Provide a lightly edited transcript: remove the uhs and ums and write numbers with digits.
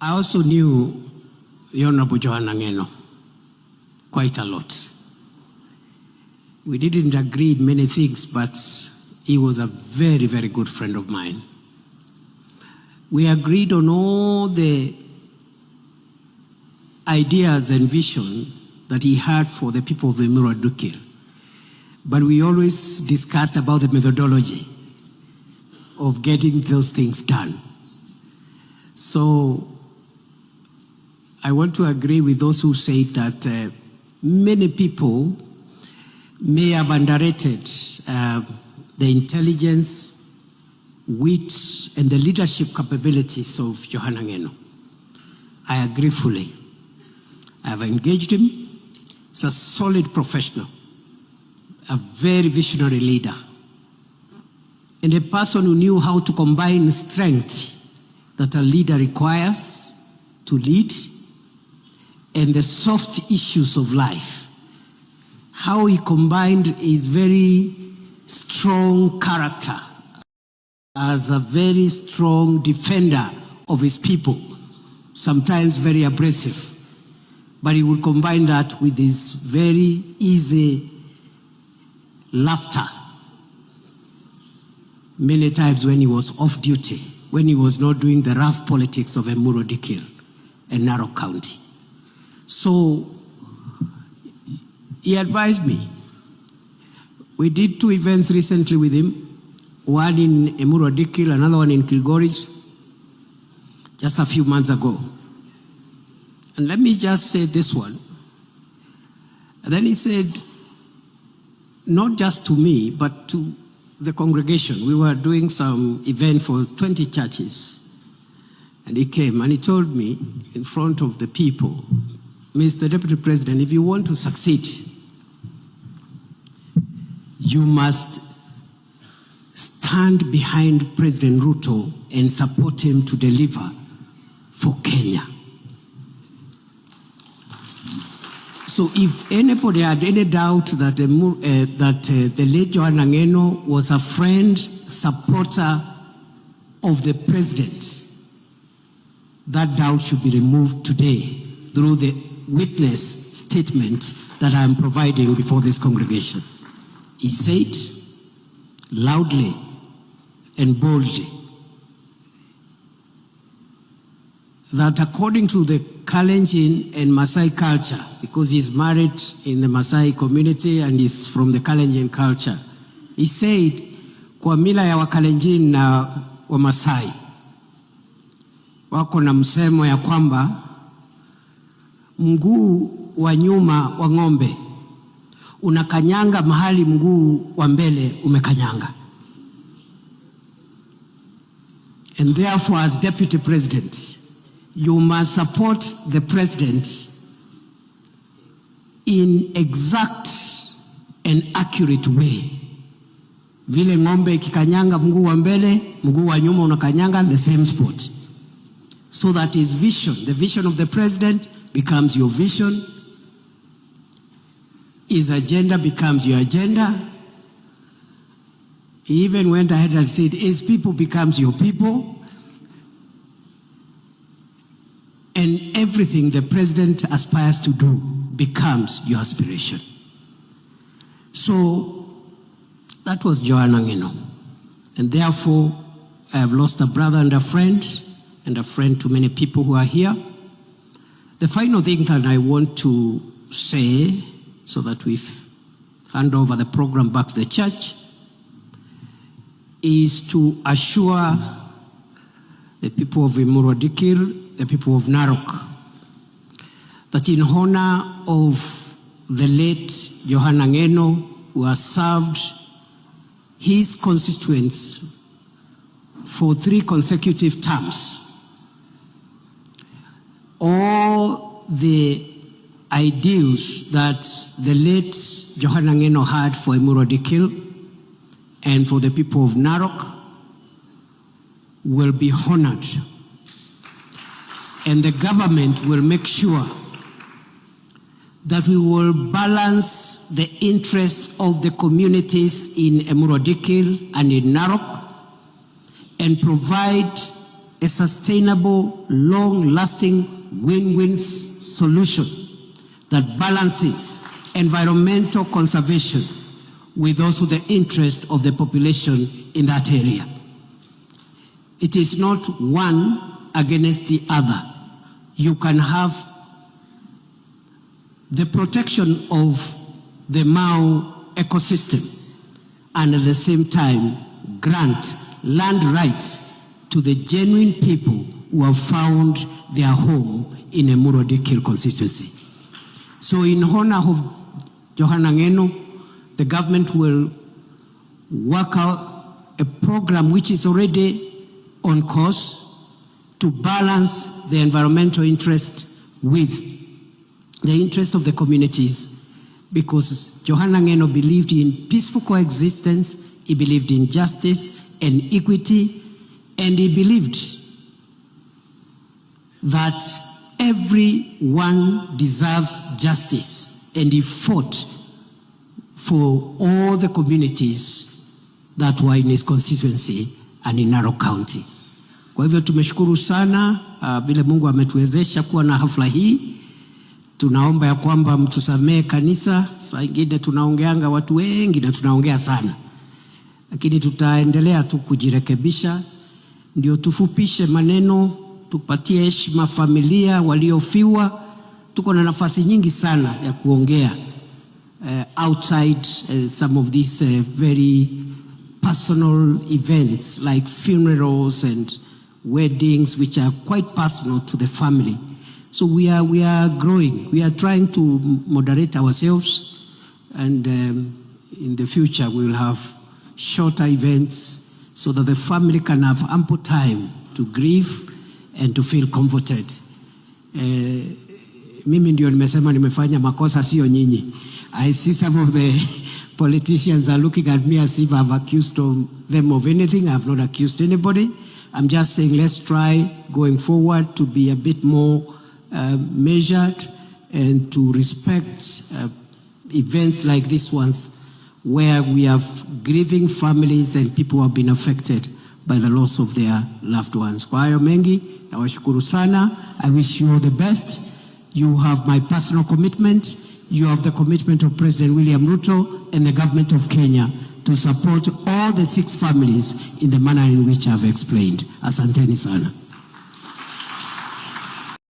I also knew the Honorable Johanna Ngeno quite a lot. We didn't agree in many things, but he was a very, very good friend of mine. We agreed on all the ideas and vision that he had for the people of Emurua Dikirr. But we always discussed about the methodology of getting those things done. So I want to agree with those who say that many people may have underrated the intelligence, wit, and the leadership capabilities of Johanna Ngeno. I agree fully. I have engaged him. He's a solid professional, a very visionary leader, and a person who knew how to combine strength that a leader requires to lead and the soft issues of life. How he combined his very strong character as a very strong defender of his people, sometimes very abrasive, but he would combine that with his very easy laughter. Many times when he was off duty, when he was not doing the rough politics of Emurua Dikirr and Narok County. So he advised me. We did 2 events recently with him, one in Emurua Dikirr, another one in Kilgoris, just a few months ago. And let me just say this one. And then he said, not just to me, but to the congregation. We were doing some event for 20 churches. And he came and he told me in front of the people, Mr. Deputy President, if you want to succeed, you must stand behind President Ruto and support him to deliver for Kenya. So if anybody had any doubt that the late Johanna Ngeno was a friend, supporter of the president, that doubt should be removed today through the witness statement that I am providing before this congregation. He said loudly and boldly that according to the Kalenjin and Maasai culture, because he's married in the Maasai community and is from the Kalenjin culture, he said, kwa mila ya Wakalenjin na Wamasai, wako na msemo ya kwamba mguu wa nyuma wa ng'ombe unakanyanga mahali mguu wa mbele umekanyanga. And therefore, as Deputy President, you must support the president in exact and accurate way. Vile ng'ombe ikikanyanga mguu wa mbele, mguu wa nyuma unakanyanga the same spot. So that his vision, the vision of the president, becomes your vision. His agenda becomes your agenda. He even went ahead and said, his people becomes your people. And everything the president aspires to do becomes your aspiration. So that was Johanna Ngeno. And therefore, I have lost a brother and a friend to many people who are here. The final thing that I want to say, so that we hand over the program back to the church, is to assure the people of Emurua Dikirr, the people of Narok, that in honor of the late Johanna Ngeno, who has served his constituents for 3 consecutive terms, all the ideals that the late Johanna Ngeno had for Emurua Dikirr and for the people of Narok will be honored. And the government will make sure that we will balance the interests of the communities in Emurua Dikirr and in Narok and provide a sustainable, long-lasting win-win solution that balances environmental conservation with also the interest of the population in that area. It is not one against the other. You can have the protection of the Mau ecosystem and at the same time grant land rights to the genuine people who have found their home in a Murodikil constituency. So in honor of Johana Ngeno, the government will work out a program which is already on course to balance the environmental interest with the interest of the communities, because Johana Ngeno believed in peaceful coexistence, he believed in justice and equity, and he believed that everyone deserves justice, and he fought for all the communities that were in his constituency and in Narok County. Kwa hivyo tumeshukuru sana vile Mungu ametuwezesha kuwa na hafla hii. Tunaomba ya kwamba mtusamee kanisa, saa ingine tunaongeanga watu wengi na tunaongea sana. Lakini tutaendelea tu kujirekebisha, ndio tufupishe maneno, tupatie heshima familia waliofiwa. Tuko na nafasi nyingi sana ya kuongea outside some of these very personal events like funerals and weddings, which are quite personal to the family. So we are growing. We are trying to moderate ourselves, and in the future we will have shorter events so that the family can have ample time to grieve and to feel comforted. Mimi ndio nimesema nimefanya makosa, sio nyinyi. I see some of the politicians are looking at me as if I've accused them of anything. I have not accused anybody. I'm just saying let's try going forward to be a bit more measured and to respect events like this ones where we have grieving families and people who have been affected by the loss of their loved ones. Kwa hayo mengi, nawashukuru sana. I wish you all the best. You have my personal commitment. You have the commitment of President William Ruto and the government of Kenya to support all the 6 families in the manner in which I've explained. Asanteni sana.